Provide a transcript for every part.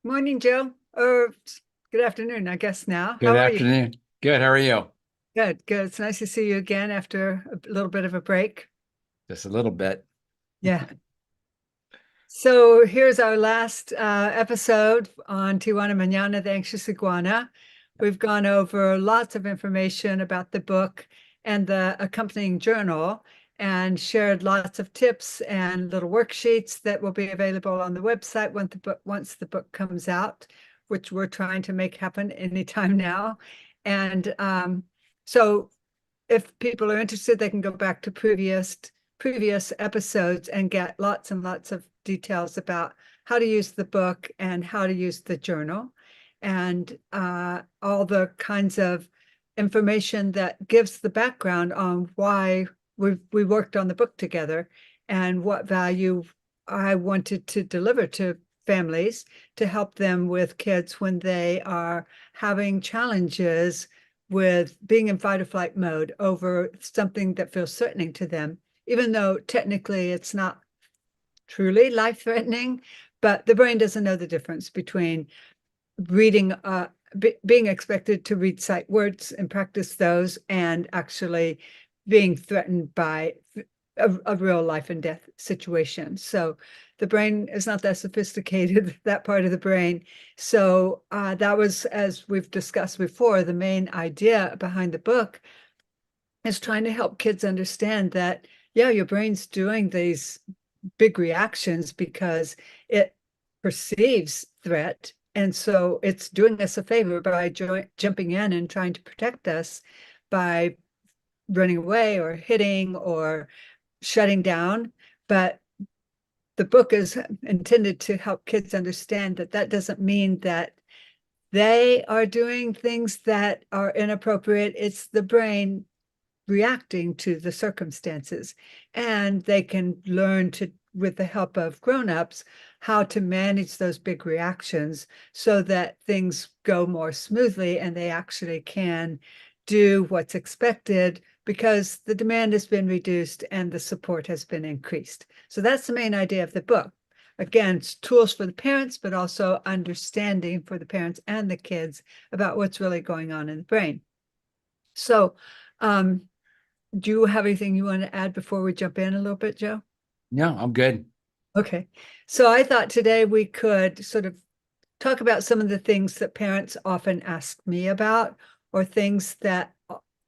Morning, Joe. Or good afternoon, I guess now. Good How are you? afternoon. Good. How are you? Good, good. It's nice to see you again after a little bit of a break. Just a little bit. Yeah. So here's our last episode on Tijuana Mañana, the Anxious Iguana. We've gone over lots of information about the book and the accompanying journal and shared lots of tips and little worksheets that will be available on the website once the book comes out, which we're trying to make happen anytime now. And so if people are interested, they can go back to previous episodes and get lots and lots of details about how to use the book and how to use the journal and all the kinds of information that gives the background on why we worked on the book together and what value I wanted to deliver to families to help them with kids when they are having challenges with being in fight or flight mode over something that feels threatening to them, even though technically it's not truly life-threatening, but the brain doesn't know the difference between reading, being expected to read sight words and practice those and actually being threatened by a real life and death situation. So the brain is not that sophisticated, that part of the brain. So that was, as we've discussed before, the main idea behind the book is trying to help kids understand that, yeah, your brain's doing these big reactions because it perceives threat. And so it's doing us a favor by jumping in and trying to protect us by running away or hitting or shutting down. But the book is intended to help kids understand that that doesn't mean that they are doing things that are inappropriate. It's the brain reacting to the circumstances. And they can learn to, with the help of grown-ups, how to manage those big reactions so that things go more smoothly and they actually can do what's expected because the demand has been reduced and the support has been increased. So that's the main idea of the book. Again, it's tools for the parents, but also understanding for the parents and the kids about what's really going on in the brain. So, do you have anything you want to add before we jump in a little bit, Joe? No, I'm good. Okay. So I thought today we could sort of talk about some of the things that parents often ask me about, or things that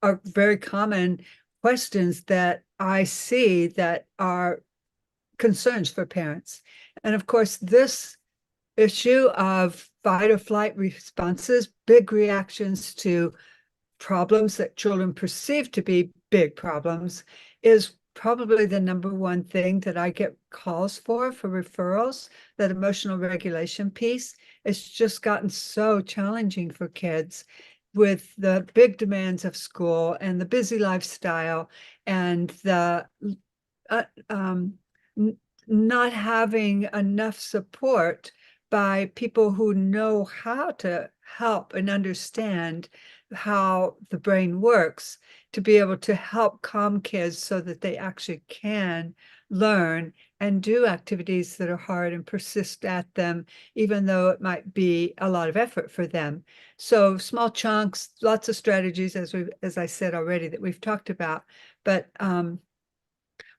are very common questions that I see that are concerns for parents. And of course, this issue of fight or flight responses, big reactions to problems that children perceive to be big problems, is probably the number one thing that I get calls for referrals. That emotional regulation piece. It's just gotten so challenging for kids with the big demands of school and the busy lifestyle and the uh, um, not having enough support by people who know how to help and understand how the brain works to be able to help calm kids so that they actually can learn and do activities that are hard and persist at them, even though it might be a lot of effort for them. So small chunks, lots of strategies, as I said already, that we've talked about. But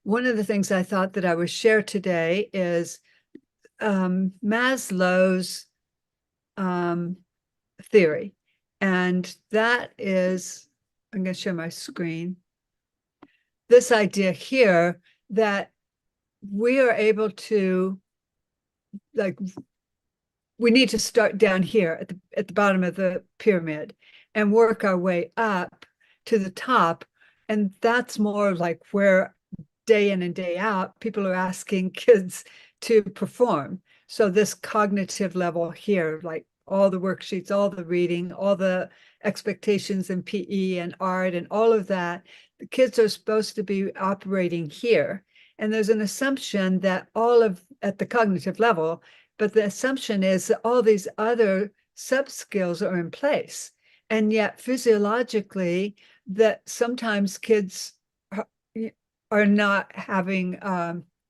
one of the things I thought that I would share today is Maslow's um, theory. And that is, I'm going to share my screen. This idea here that we are able to, like, we need to start down here at the bottom of the pyramid and work our way up to the top. And that's more like where day in and day out, people are asking kids to perform. So this cognitive level here, like all the worksheets, all the reading, all the expectations in PE and art and all of that, the kids are supposed to be operating here. And there's an assumption that all of, at the cognitive level, but the assumption is that all these other sub skills are in place. And yet physiologically, that sometimes kids are not having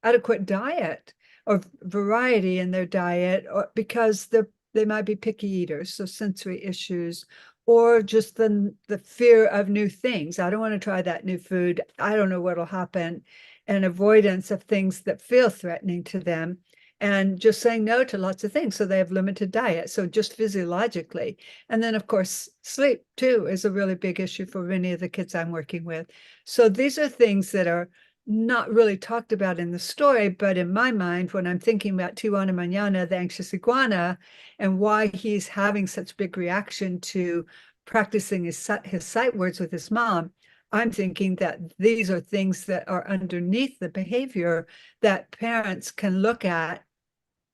adequate diet or variety in their diet, or because they might be picky eaters, so sensory issues, or just the fear of new things. I don't want to try that new food. I don't know what'll happen, and avoidance of things that feel threatening to them, and just saying no to lots of things. So they have limited diet. So just physiologically. And then, of course, sleep too is a really big issue for many of the kids I'm working with. So these are things that are not really talked about in the story, but in my mind, when I'm thinking about Tijuana Mañana, the anxious iguana, and why he's having such big reaction to practicing his sight words with his mom, I'm thinking that these are things that are underneath the behavior that parents can look at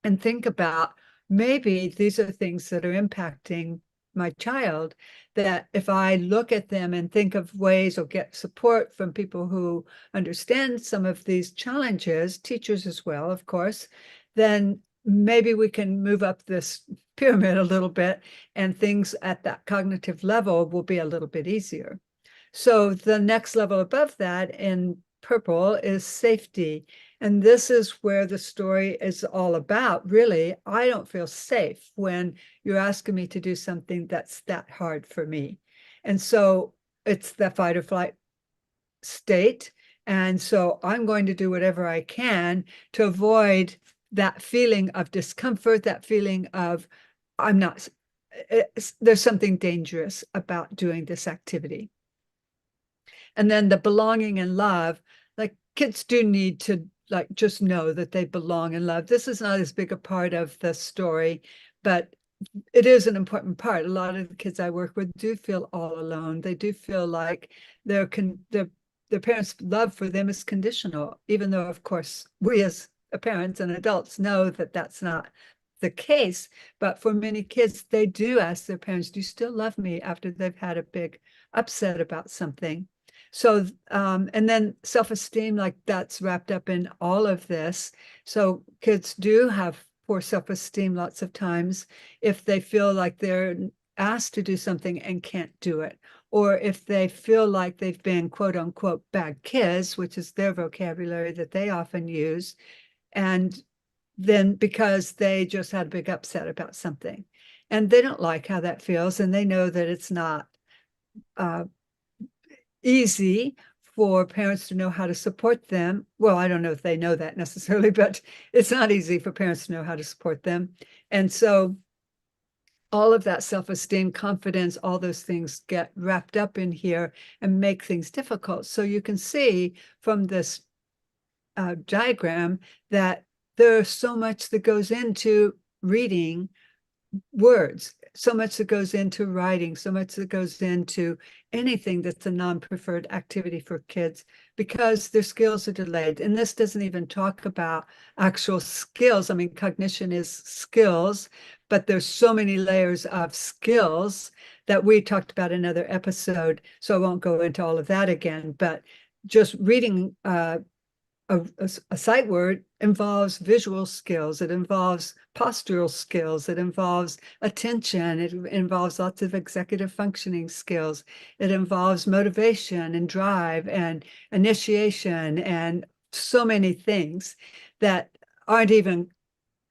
and think about. Maybe these are things that are impacting my child, that if I look at them and think of ways or get support from people who understand some of these challenges, teachers as well, of course, then maybe we can move up this pyramid a little bit, and things at that cognitive level will be a little bit easier. So the next level above that in purple is safety. And this is where the story is all about. Really, I don't feel safe when you're asking me to do something that's that hard for me. And so it's the fight or flight state. And so I'm going to do whatever I can to avoid that feeling of discomfort, that feeling of I'm not, there's something dangerous about doing this activity. And then the belonging and love, like kids do need to like just know that they belong and love. This is not as big a part of the story, but it is an important part. A lot of the kids I work with do feel all alone. They do feel like their parents' love for them is conditional, even though, of course, we as parents and adults know that that's not the case. But for many kids, they do ask their parents, "Do you still love me?" after they've had a big upset about something. So, and then self-esteem, like that's wrapped up in all of this. So kids do have poor self-esteem lots of times if they feel like they're asked to do something and can't do it, or if they feel like they've been quote unquote bad kids, which is their vocabulary that they often use, and then because they just had a big upset about something and they don't like how that feels, and they know that it's not uh, easy for parents to know how to support them. Well, I don't know if they know that necessarily, but it's not easy for parents to know how to support them. And so all of that self-esteem, confidence, all those things get wrapped up in here and make things difficult. So you can see from this diagram that there's so much that goes into reading words, so much that goes into writing, so much that goes into anything that's a non-preferred activity for kids because their skills are delayed. And this doesn't even talk about actual skills. I mean, cognition is skills, but there's so many layers of skills that we talked about in another episode. So I won't go into all of that again, but just reading a sight word involves visual skills, it involves postural skills, it involves attention, it involves lots of executive functioning skills, it involves motivation and drive and initiation and so many things that aren't even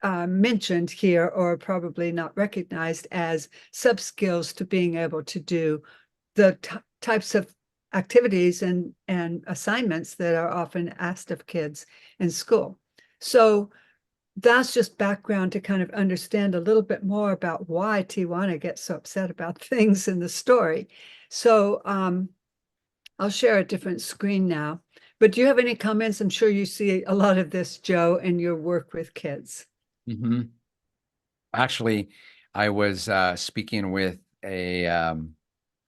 mentioned here or probably not recognized as sub skills to being able to do the types of activities and assignments that are often asked of kids in school. So that's just background to kind of understand a little bit more about why Tijuana gets so upset about things in the story. So I'll share a different screen now. But do you have any comments? I'm sure you see a lot of this, Joe, in your work with kids. Actually, I was speaking with a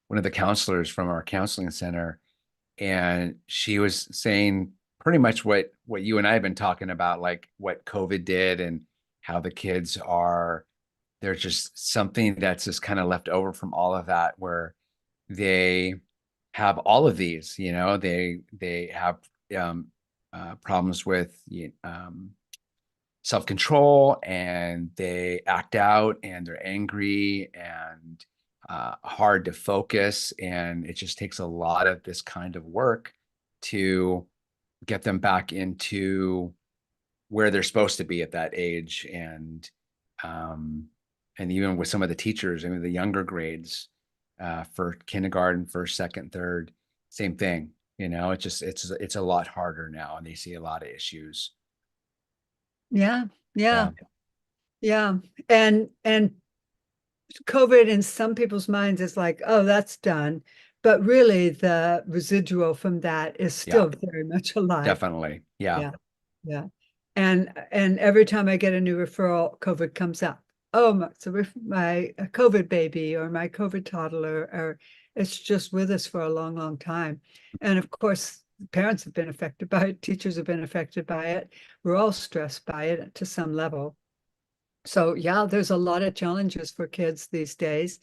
one of the counselors from our counseling center, and she was saying pretty much what you and I have been talking about, like what COVID did and how the kids are, there's just something that's just kind of left over from all of that, where they have all of these, they have problems with self-control, and they act out, and they're angry and hard to focus. And it just takes a lot of this kind of work to get them back into where they're supposed to be at that age. And And even with some of the teachers, I mean, the younger grades, for kindergarten, first, second, third, same thing. It's a lot harder now, and they see a lot of issues. Yeah, yeah, Yeah, yeah. And COVID in some people's minds is like, oh, that's done. But really the residual from that is yeah, still very much alive. definitely. Yeah, Yeah. Yeah. And every time I get a new referral, COVID comes up. Oh, my COVID baby or my COVID toddler, or it's just with us for a long, long time. And of course, parents have been affected by it, teachers have been affected by it. We're all stressed by it to some level. So yeah, there's a lot of challenges for kids these days.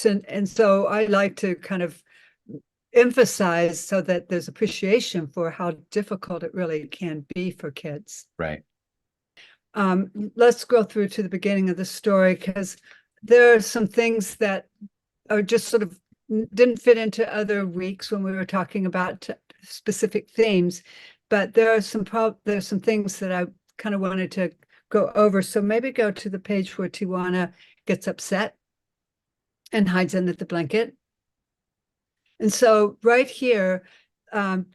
And so I like to kind of emphasize so that there's appreciation for how difficult it really can be for kids. right. Let's go through to the beginning of the story because there are some things that are just sort of didn't fit into other weeks when we were talking about specific themes, but there's some things that I kind of wanted to go over. So maybe go to the page where Tijuana gets upset and hides under the blanket. And so right here, um,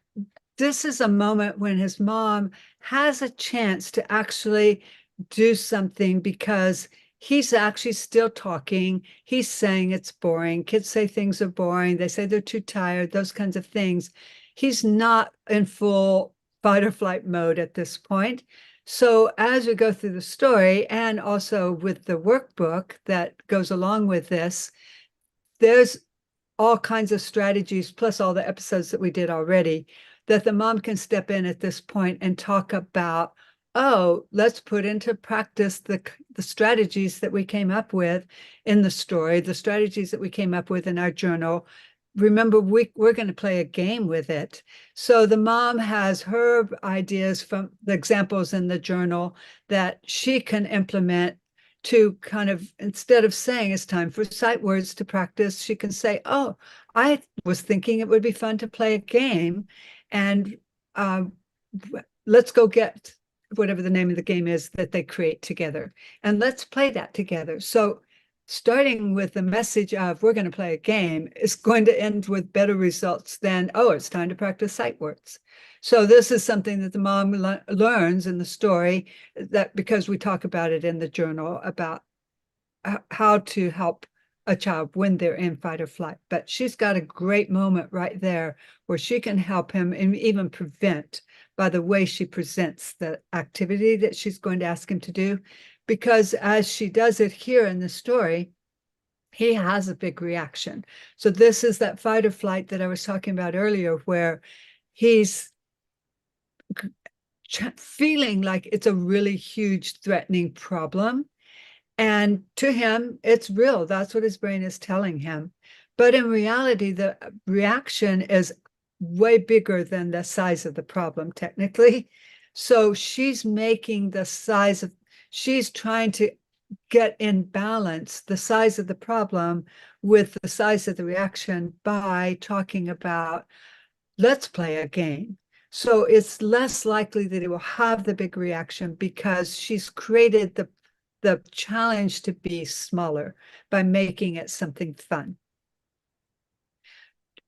this is a moment when his mom has a chance to actually do something because he's actually still talking. He's saying it's boring. Kids say things are boring. They say they're too tired, those kinds of things. He's not in full fight or flight mode at this point. So as we go through the story and also with the workbook that goes along with this, there's all kinds of strategies, plus all the episodes that we did already, that the mom can step in at this point and talk about, oh, let's put into practice the strategies that we came up with in the story, the strategies that we came up with in our journal. Remember, we're going to play a game with it. So the mom has her ideas from the examples in the journal that she can implement to kind of, instead of saying it's time for sight words to practice, she can say, oh, I was thinking it would be fun to play a game, and uh, let's go get whatever the name of the game is that they create together, and let's play that together. So starting with the message of we're going to play a game is going to end with better results than, oh, it's time to practice sight words. So this is something that the mom learns in the story, that because we talk about it in the journal about how to help a child when they're in fight or flight. But she's got a great moment right there where she can help him and even prevent by the way she presents the activity that she's going to ask him to do. Because as she does it here in the story, he has a big reaction. So this is that fight or flight that I was talking about earlier, where he's feeling like it's a really huge threatening problem. And to him, it's real. That's what his brain is telling him. But in reality, the reaction is way bigger than the size of the problem, technically. So she's making she's trying to get in balance the size of the problem with the size of the reaction by talking about, let's play a game. So it's less likely that it will have the big reaction because she's created the challenge to be smaller by making it something fun.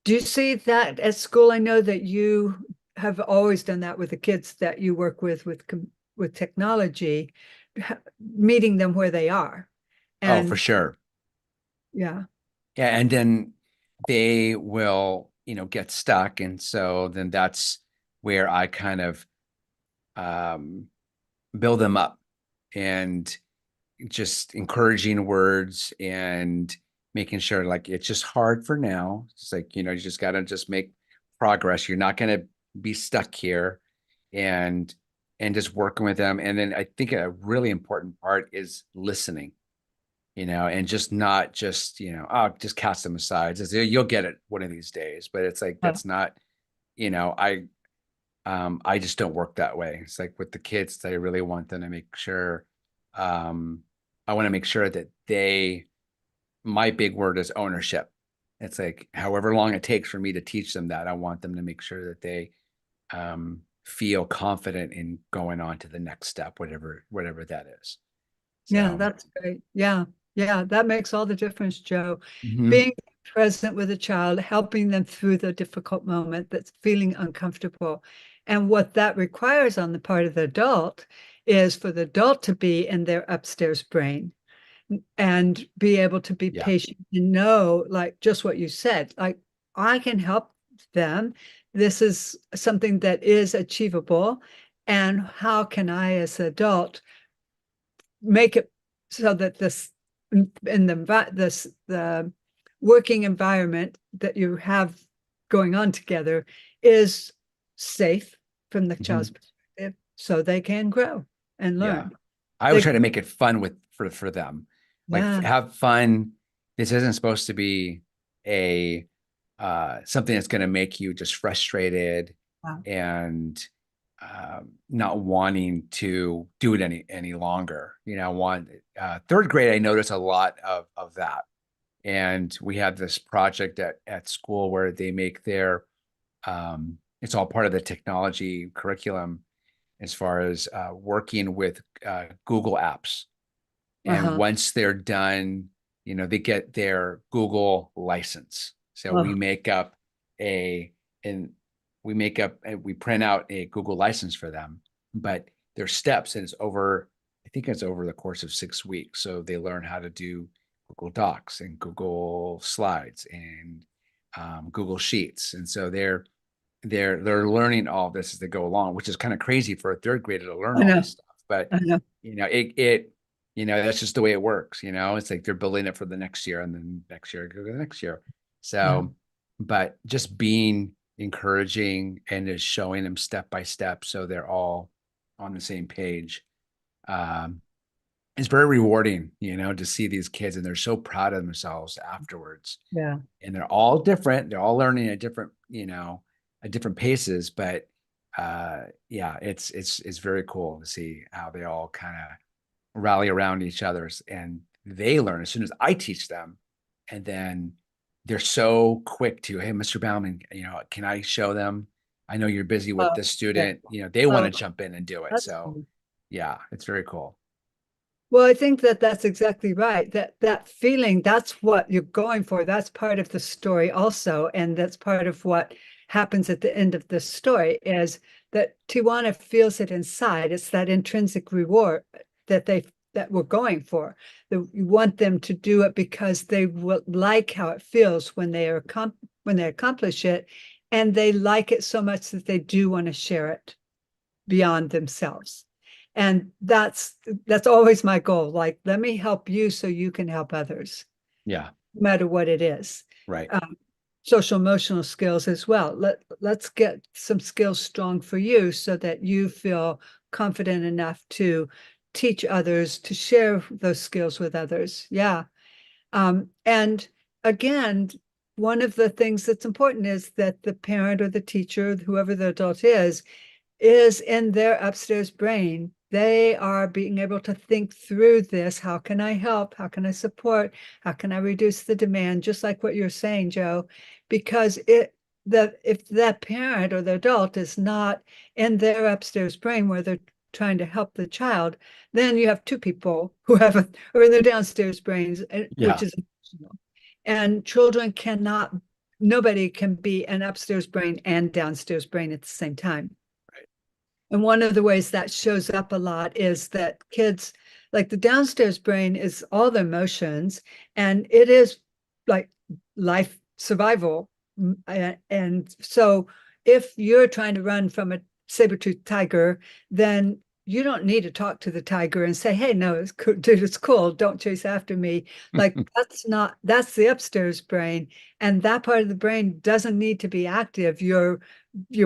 Do you see that at school? I know that you have always done that with the kids that you work with technology, meeting them where they are. Oh, for And sure. yeah, Yeah, and then they will, get stuck, and so then that's where I kind of um, build them up, and just encouraging words and making sure, like, it's just hard for now. It's like, you just got to just make progress. You're not going to be stuck here, and just working with them. And then I think a really important part is listening, and just not just, oh, just cast them aside. Just, you'll get it one of these days. But it's like, uh, that's not, I just don't work that way. It's like with the kids, I really want them to make sure, um, I want to make sure that my big word is ownership. It's like, however long it takes for me to teach them that, I want them to make sure that they, feel confident in going on to the next step, whatever that is. yeah, So, that's great. Yeah. Yeah, that makes all the difference, Joe. Mhm. Being present with a child, helping them through the difficult moment that's feeling uncomfortable. And what that requires on the part of the adult is for the adult to be in their upstairs brain and be able to be Yeah. patient and know, like just what you said, like I can help them. This is something that is achievable. And how can I, as an adult, make it so that this in the working environment that you have going on together is safe from the child's Mhm. perspective so they can grow and Yeah. learn. I always They, try to make it fun for them. Like yeah, have fun. This isn't supposed to be a something that's going to make you just frustrated wow. and not wanting to do it any longer. You know, one third grade, I noticed a lot of that. And we have this project at school where they make their it's all part of the technology curriculum as far as working with Google apps. And Uh-huh. once they're done, you know, they get their Google license. So we Oh, make up a and we print out a Google license for them, but there's steps and it's over, I think it's over the course of 6 weeks. So they learn how to do Google Docs and Google Slides and Google Sheets. And so they're learning all this as they go along, which is kind of crazy for a third grader to learn I all know, this stuff. But I know. you know, it you know, that's just the way it works. You know, it's like they're building it for the next year and then next year go to the next year. Yeah, So, but just being encouraging and just showing them step by step so they're all on the same page. Um, it's very rewarding, you know, to see these kids and they're so proud of themselves afterwards yeah, and they're all different. They're all learning at different, you know, at different paces. But yeah, it's very cool to see how they all kind of rally around each other's and they learn as soon as I teach them. And then they're so quick to, hey, Mr. Bauman, you know, can I show them? I know you're busy with oh, this yeah. student. You know, they want Oh, to jump in and do it. that's So cool. yeah, it's very cool. Well, I think that that's exactly right. That feeling, that's what you're going for. That's part of the story also, and that's part of what happens at the end of the story is that Tijuana feels it inside. It's that intrinsic reward that they that we're going for. That you want them to do it because they will like how it feels when when they accomplish it, and they like it so much that they do want to share it beyond themselves. And that's always my goal. Like, let me help you so you can help others, Yeah, no matter what it is. right. Social emotional skills as well. Let's get some skills strong for you so that you feel confident enough to teach others, to share those skills with others. Yeah. And again, one of the things that's important is that the parent or the teacher, whoever the adult is in their upstairs brain. They are being able to think through this. How can I help? How can I support? How can I reduce the demand? Just like what you're saying, Joe, because if that parent or the adult is not in their upstairs brain where they're trying to help the child, then you have two people who are in their downstairs brains, which Yeah, is emotional. And children cannot, nobody can be an upstairs brain and downstairs brain at the same time. And one of the ways that shows up a lot is that kids, like the downstairs brain is all the emotions, and it is like life survival. And so if you're trying to run from a saber-toothed tiger, then you don't need to talk to the tiger and say, hey, no, it's cool, dude, it's cool. Don't chase after me. Like that's the upstairs brain. And that part of the brain doesn't need to be active. Your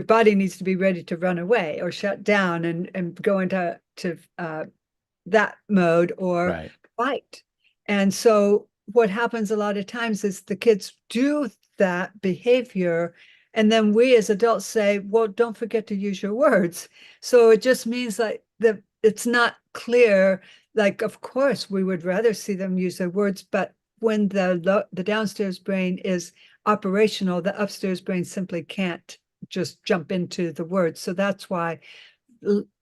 body needs to be ready to run away or shut down and go into that mode or right. fight. And so what happens a lot of times is the kids do that behavior. And then we as adults say, well, don't forget to use your words. So it just means like that it's not clear. Like, of course, we would rather see them use their words, but when the downstairs brain is operational, the upstairs brain simply can't just jump into the words. So that's why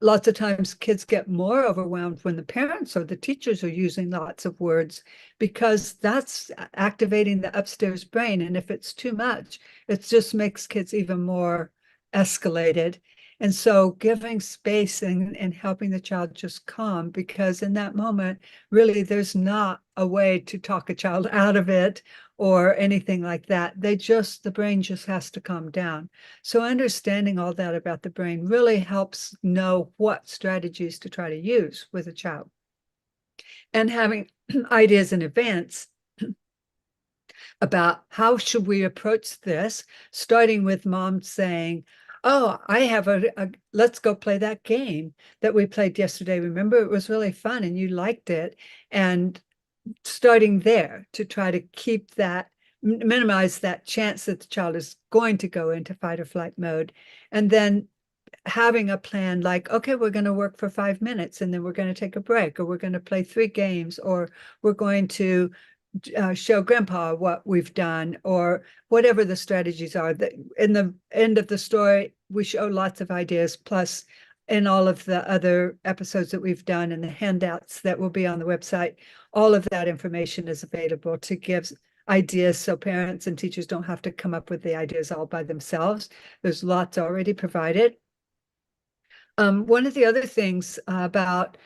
lots of times kids get more overwhelmed when the parents or the teachers are using lots of words because that's activating the upstairs brain. And if it's too much, it just makes kids even more escalated. And so giving space and helping the child just calm, because in that moment, really, there's not a way to talk a child out of it or anything like that. The brain just has to calm down. So understanding all that about the brain really helps know what strategies to try to use with a child. And having ideas in advance about how should we approach this, starting with mom saying, oh, I have let's go play that game that we played yesterday. Remember, it was really fun and you liked it. And starting there to try to keep that, minimize that chance that the child is going to go into fight or flight mode. And then having a plan like, okay, we're going to work for 5 minutes and then we're going to take a break, or we're going to play 3 games, or we're going to show grandpa what we've done, or whatever the strategies are. That in the end of the story, we show lots of ideas, plus in all of the other episodes that we've done and the handouts that will be on the website, all of that information is available to give ideas so parents and teachers don't have to come up with the ideas all by themselves. There's lots already provided. One of the other things about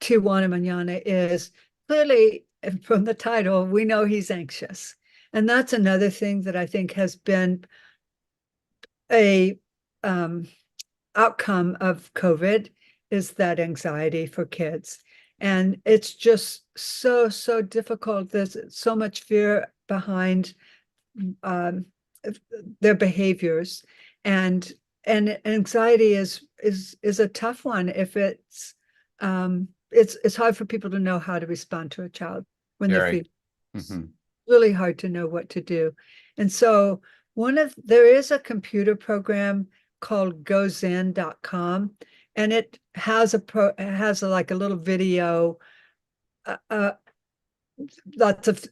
Tijuana Mañana is clearly from the title, we know he's anxious. And that's another thing that I think has been a outcome of COVID, is that anxiety for kids. And it's just so difficult. There's so much fear behind um, their behaviors, and anxiety is a tough one. If it's hard for people to know how to respond to a child when they feel. Very. Mm-hmm. Really hard to know what to do. And so there is a computer program called gozen.com, and it has like a little video, uh, lots of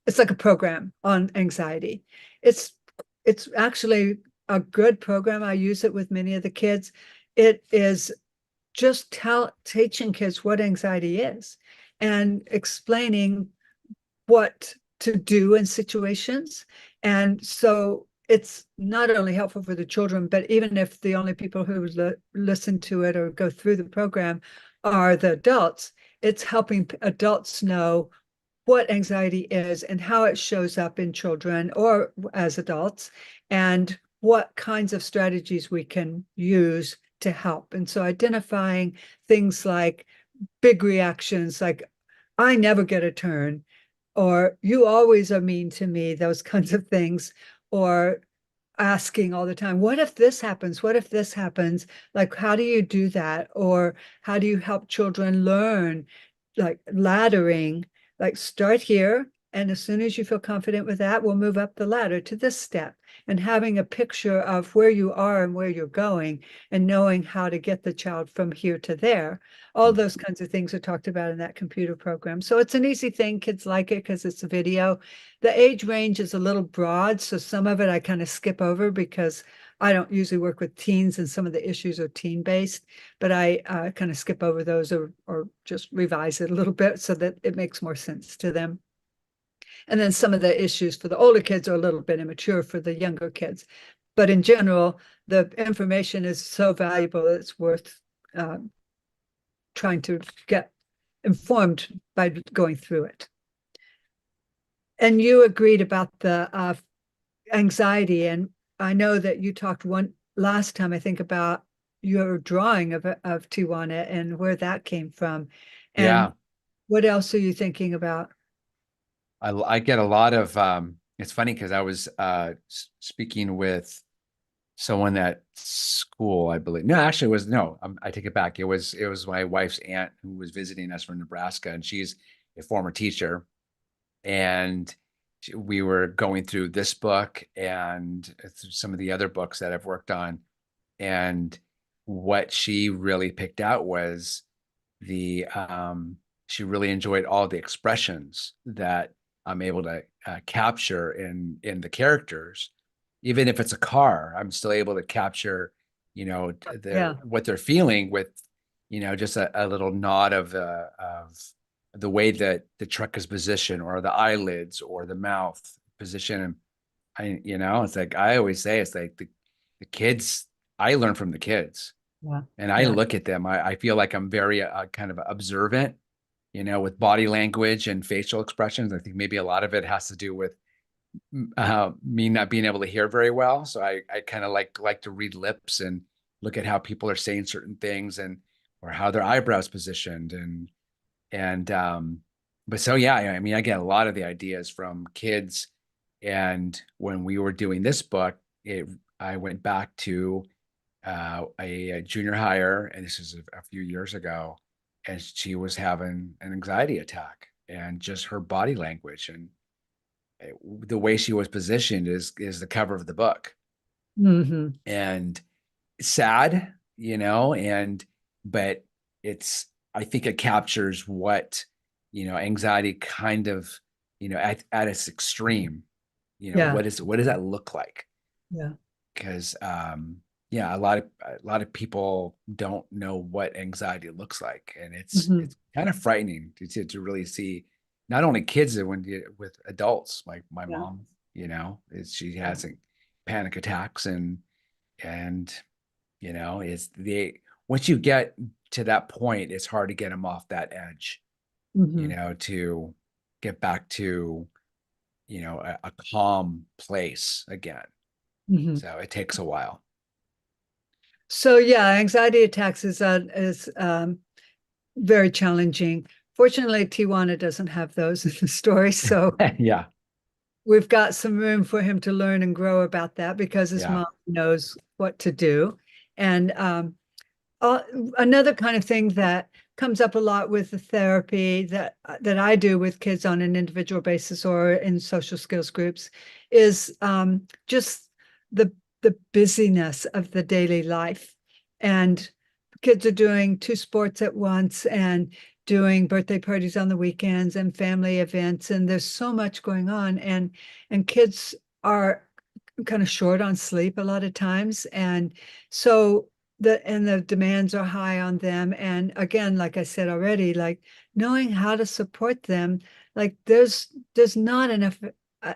it's like a program on anxiety. It's it's actually a good program. I use it with many of the kids. It is just teaching kids what anxiety is and explaining what to do in situations. And so it's not only helpful for the children, but even if the only people who listen to it or go through the program are the adults, it's helping adults know what anxiety is and how it shows up in children or as adults, and what kinds of strategies we can use to help. And so identifying things like big reactions, like I never get a turn, or you always are mean to me, those kinds of things, or asking all the time, what if this happens? What if this happens? Like, how do you do that? Or how do you help children learn, like laddering, like start here. And as soon as you feel confident with that, we'll move up the ladder to this step, and having a picture of where you are and where you're going, and knowing how to get the child from here to there. All those kinds of things are talked about in that computer program. So it's an easy thing. Kids like it because it's a video. The age range is a little broad, so some of it I kind of skip over because I don't usually work with teens and some of the issues are teen based, but I kind of skip over those, or just revise it a little bit so that it makes more sense to them. And then some of the issues for the older kids are a little bit immature for the younger kids. But in general, the information is so valuable that it's worth trying to get informed by going through it. And you agreed about the anxiety, and I know that you talked one last time, I think, about your drawing of Tijuana and where that came from. And Yeah. what else are you thinking about? I get a lot of it's funny because I was speaking with someone at school, I believe. No, actually it was no, I take it back. It was my wife's aunt who was visiting us from Nebraska, and she's a former teacher. And we were going through this book and through some of the other books that I've worked on. And what she really picked out was the she really enjoyed all the expressions that I'm able to capture in the characters. Even if it's a car, I'm still able to capture, their Yeah. what they're feeling with, just a little nod of the way that the truck is positioned, or the eyelids, or the mouth position. And it's like I always say, it's like the kids, I learn from the kids, Yeah. and I Yeah. look at them. I feel like I'm very kind of observant, with body language and facial expressions. I think maybe a lot of it has to do with me not being able to hear very well. So I kind of like to read lips and look at how people are saying certain things, and or how their eyebrows positioned, and but so yeah, I mean, I get a lot of the ideas from kids. And when we were doing this book, I went back to a junior hire, and this is a few years ago, and she was having an anxiety attack, and just her body language and the way she was positioned is the cover of the book. Hmm. And sad, and but it's I think it captures what, anxiety kind of, at its extreme, Yeah. what does that look like? Yeah. Because yeah, a lot of people don't know what anxiety looks like, and it's Hmm. it's kind of frightening to really see, not only kids, with adults. Like my Yeah. mom, she Yeah. has panic attacks, and it's once you get to that point, it's hard to get them off that edge, Hmm. to get back to, a calm place again. Hmm. So it takes a while. So yeah, anxiety attacks is very challenging. Fortunately, Tijuana doesn't have those in the story, so Yeah, we've got some room for him to learn and grow about that because his yeah, mom knows what to do. And uh, another kind of thing that comes up a lot with the therapy that I do with kids on an individual basis or in social skills groups is just the the busyness of the daily life. And kids are doing two sports at once and doing birthday parties on the weekends and family events, and there's so much going on, and kids are kind of short on sleep a lot of times, and so the demands are high on them. And again, like I said already, like knowing how to support them, like there's not enough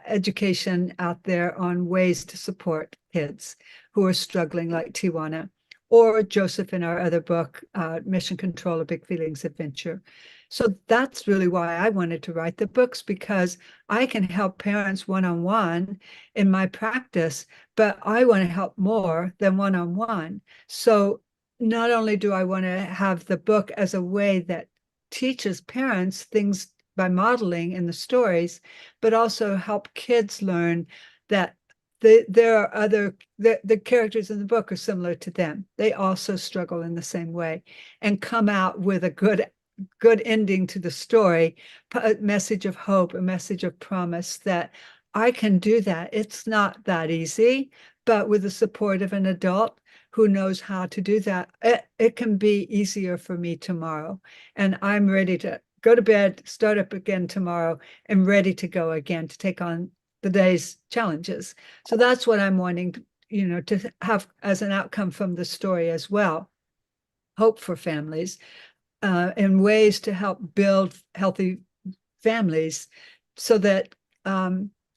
education out there on ways to support kids who are struggling, like Tijuana or Joseph in our other book, Mission Control: A Big Feelings Adventure. So that's really why I wanted to write the books, because I can help parents one-on-one in my practice, but I want to help more than one-on-one. So not only do I want to have the book as a way that teaches parents things by modeling in the stories, but also help kids learn that there are the characters in the book are similar to them. They also struggle in the same way and come out with a good ending to the story, a message of hope, a message of promise that I can do that. It's not that easy, but with the support of an adult who knows how to do that, it can be easier for me tomorrow. And I'm ready to go to bed, start up again tomorrow, and ready to go again to take on the day's challenges. So that's what I'm wanting, to have as an outcome from the story as well. Hope for families, and ways to help build healthy families so that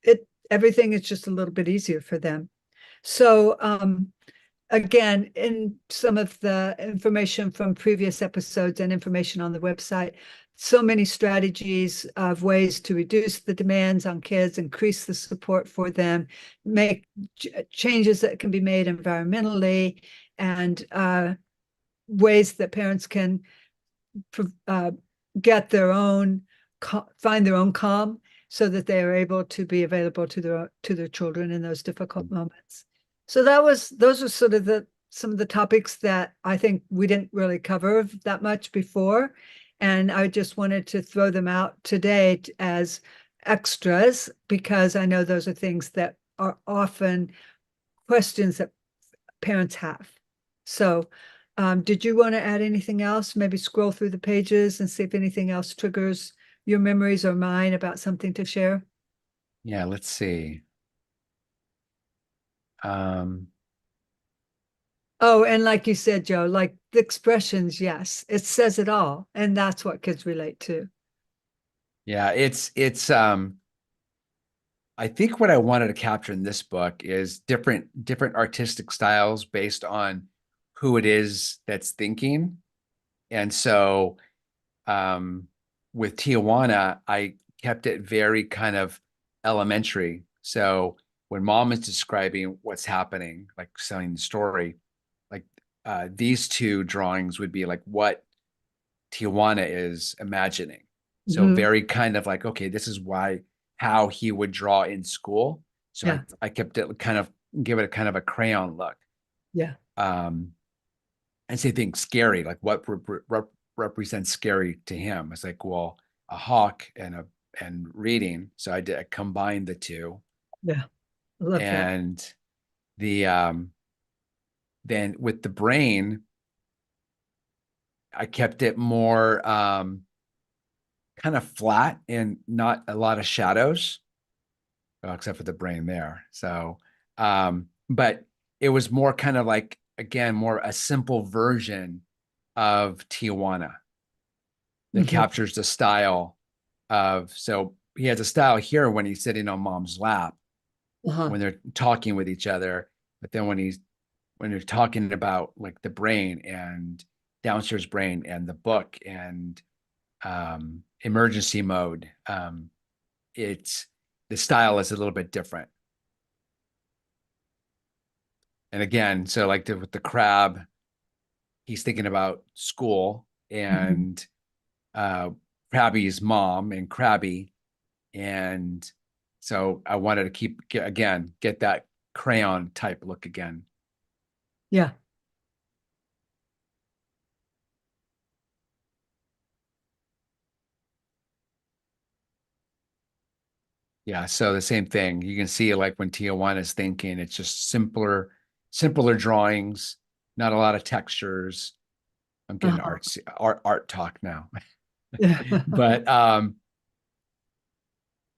it everything is just a little bit easier for them. So again, in some of the information from previous episodes and information on the website, so many strategies of ways to reduce the demands on kids, increase the support for them, make changes that can be made environmentally, and ways that parents can uh, get their own, find their own calm so that they are able to be available to their children in those difficult moments. So those are sort of some of the topics that I think we didn't really cover that much before. And I just wanted to throw them out today as extras, because I know those are things that are often questions that parents have. So, did you want to add anything else? Maybe scroll through the pages and see if anything else triggers your memories or mine about something to share? yeah. Let's see. Um, Oh, and like you said, Joe, like the expressions, yes, it says it all. And that's what kids relate to. Yeah, it's I think what I wanted to capture in this book is different artistic styles based on who it is that's thinking. And so um with Tijuana, I kept it very kind of elementary. So when mom is describing what's happening, like telling the story, like these two drawings would be like what Tijuana is imagining. So Hmm. very kind of like, okay, this is why how he would draw in school. So Yeah. I kept it kind of give it a kind of a crayon look. Yeah. Um, and same thing, scary, like what represents scary to him. It's like, well, a hawk and reading. So I combined the two. Yeah. I love that. And the then with the brain, I kept it more kind of flat and not a lot of shadows, well, except for the brain there. So, but it was more kind of like, again, more a simple version of Tijuana that Hmm. captures the style of, so he has a style here when he's sitting on mom's lap, Uh-huh. when they're talking with each other. But then when they're talking about like the brain and downstairs brain and the book and emergency mode, it's the style is a little bit different. And again, so like with the crab, he's thinking about school Hmm. and uh Krabby's mom and Krabby. And so I wanted to again get that crayon type look again. Yeah. Yeah, so the same thing. You can see like when Tijuana is thinking, it's just simpler drawings, not a lot of textures. I'm getting Uh-huh. art talk now. Yeah. But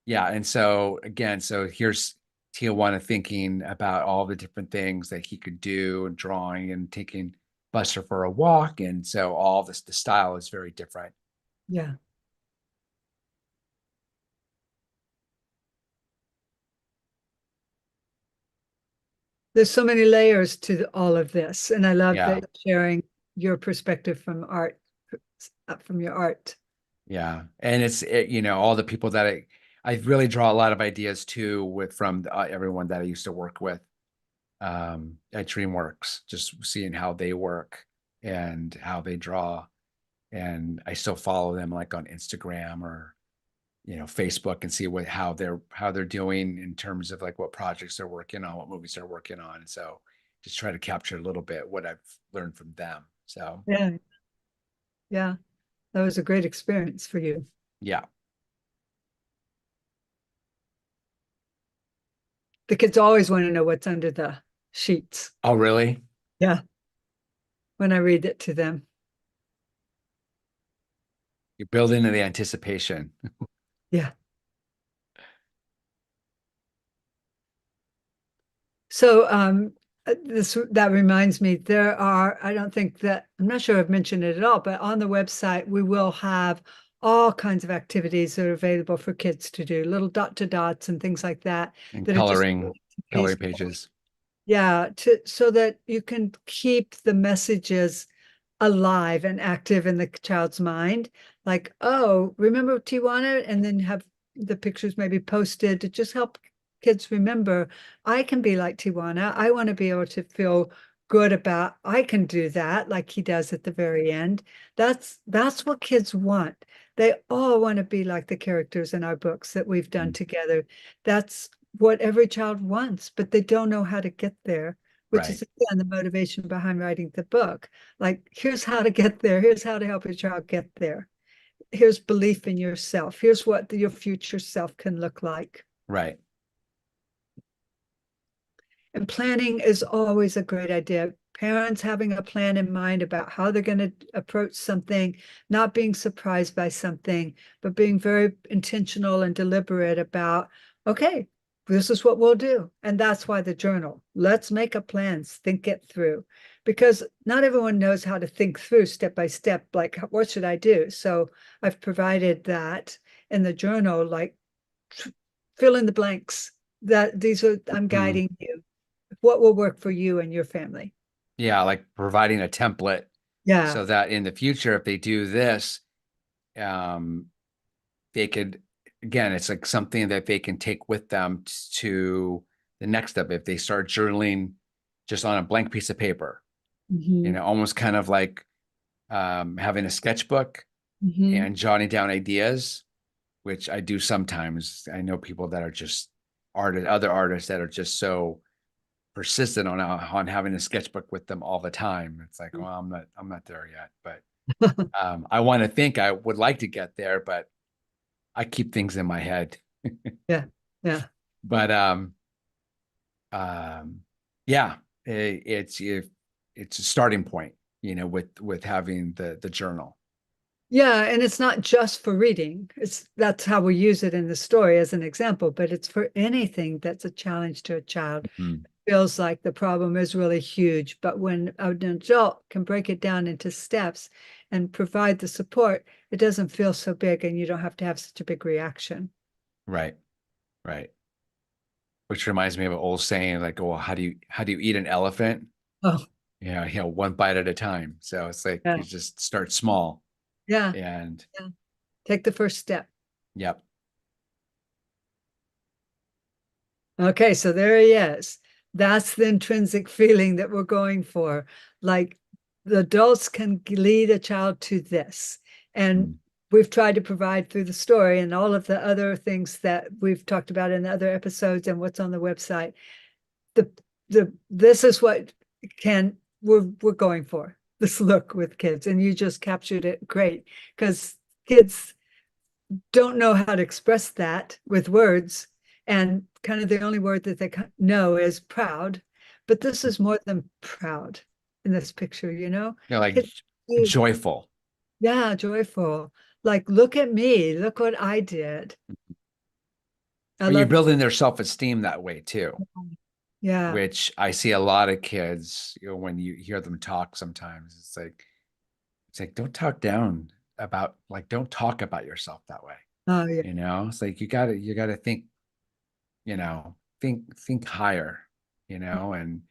yeah, and so again, so here's Tijuana thinking about all the different things that he could do, and drawing and taking Buster for a walk, and so all this the style is very different. Yeah. There's so many layers to all of this. And I love Yeah, that you're sharing your perspective from art, from your art. yeah, and all the people that I really draw a lot of ideas too with from everyone that I used to work with at DreamWorks, just seeing how they work and how they draw, and I still follow them like on Instagram or Facebook and see how they're doing in terms of like what projects they're working on, what movies they're working on. So just try to capture a little bit what I've learned from them. So Yeah. Yeah. That was a great experience for you. yeah. The kids always want to know what's under the sheets. Oh, really? Yeah. When I read it to them. You build into the anticipation. Yeah. So this that reminds me, there are, I don't think that I'm not sure I've mentioned it at all, but on the website we will have all kinds of activities that are available for kids to do, little dot to dots and things like that, And that are just coloring pages. yeah, to so that you can keep the messages alive and active in the child's mind. Like, oh, remember Tijuana? And then have the pictures maybe posted to just help kids remember, I can be like Tijuana. I want to be able to feel good about I can do that, like he does at the very end. That's what kids want. They all want to be like the characters in our books that we've done Mm. together. That's what every child wants, but they don't know how to get there, which Right, is again the motivation behind writing the book. Like, here's how to get there. Here's how to help your child get there. Here's belief in yourself. Here's what your future self can look like. right, And planning is always a great idea. Parents having a plan in mind about how they're going to approach something, not being surprised by something, but being very intentional and deliberate about, okay, this is what we'll do. And that's why the journal. Let's make a plan, think it through. because not everyone knows how to think through step by step, like what should I do? So I've provided that in the journal, like fill in the blanks. That these are I'm Mm. guiding you. What will work for you and your family? Yeah, like providing a template Yeah. so that in the future, if they do this, um, they could, again, it's like something that they can take with them to the next step. If they start journaling just on a blank piece of paper, Hmm. almost kind of like having a sketchbook Hmm. and jotting down ideas, which I do sometimes. I know people that are just other artists that are just so persistent on having a sketchbook with them all the time. It's like, well, I'm not there yet, but I want to think I would like to get there, but I keep things in my head. Yeah. Yeah. But um, yeah, it's a starting point, with having the journal. Yeah, and it's not just for reading. It's That's how we use it in the story as an example, but it's for anything that's a challenge to a child. Mhm. Feels like the problem is really huge, but when an adult can break it down into steps and provide the support, it doesn't feel so big and you don't have to have such a big reaction. Right, right. Which reminds me of an old saying, like, "Oh, how do you eat an elephant? Oh, One bite at a time." So it's like yeah. you just start small, Yeah. and Yeah. Take the first step. yep. Okay, so there he is. That's the intrinsic feeling that we're going for. Like the adults can lead a child to this. And Mm. we've tried to provide through the story and all of the other things that we've talked about in the other episodes and what's on the website. The this is what can we're going for. This look with kids. And you just captured it great because kids don't know how to express that with words. And kind of the only word that they know is proud. But this is more than proud in this picture, you know? Like Kids do, joyful. yeah, joyful. Like, look at me, look what I did. I But you're love, building their self-esteem that way too, yeah, which I see a lot of kids, when you hear them talk sometimes, it's like don't talk about yourself that way. oh, yeah, It's like you gotta think higher, and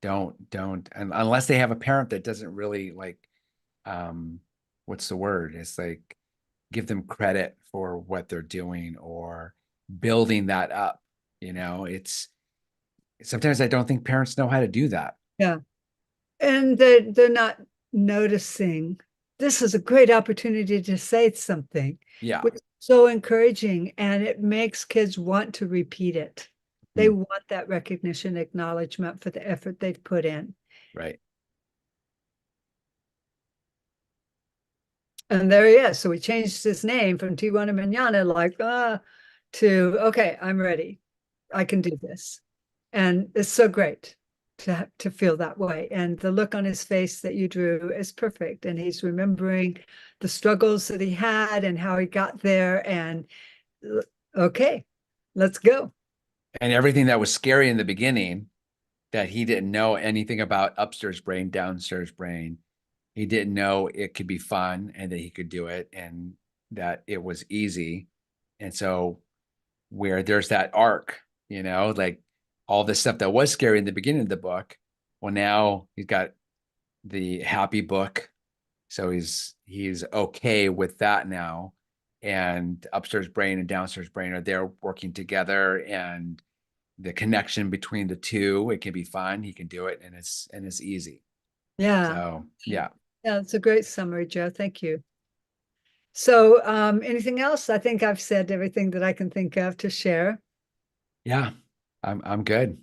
don't, and unless they have a parent that doesn't really like, um, what's the word? It's like give them credit for what they're doing or building that up. It's sometimes I don't think parents know how to do that. yeah. And they're not noticing. This is a great opportunity to say something, Yeah. which is so encouraging, and it makes kids want to repeat it. They Mm. want that recognition, acknowledgement for the effort they've put in. Right. And there he is. So we changed his name from Tijuana Mañana, like, to, okay, I'm ready. I can do this. And it's so great to feel that way. And the look on his face that you drew is perfect. And he's remembering the struggles that he had and how he got there. And okay, let's go. And everything that was scary in the beginning, that he didn't know anything about upstairs brain, downstairs brain. He didn't know it could be fun and that he could do it and that it was easy. And so where there's that arc, like all the stuff that was scary in the beginning of the book, well, now he's got the happy book. So he's okay with that now. And upstairs brain and downstairs brain are there working together, and the connection between the two, it can be fun. He can do it, and it's easy. Yeah. So yeah. Yeah, it's a great summary, Joe. Thank you. So, anything else? I think I've said everything that I can think of to share. Yeah, I'm good.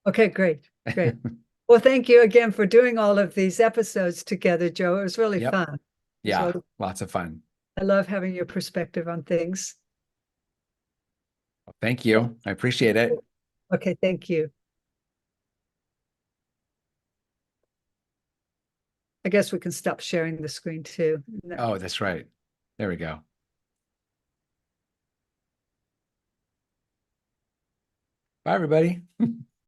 Okay, great, great. Well, thank you again for doing all of these episodes together, Joe. It was really Yep. fun. It was Yeah, really, lots of fun. I love having your perspective on things. Well, thank you. I appreciate it. Okay, thank you. I guess we can stop sharing the screen too. No. Oh, that's right. There we go. Bye, everybody.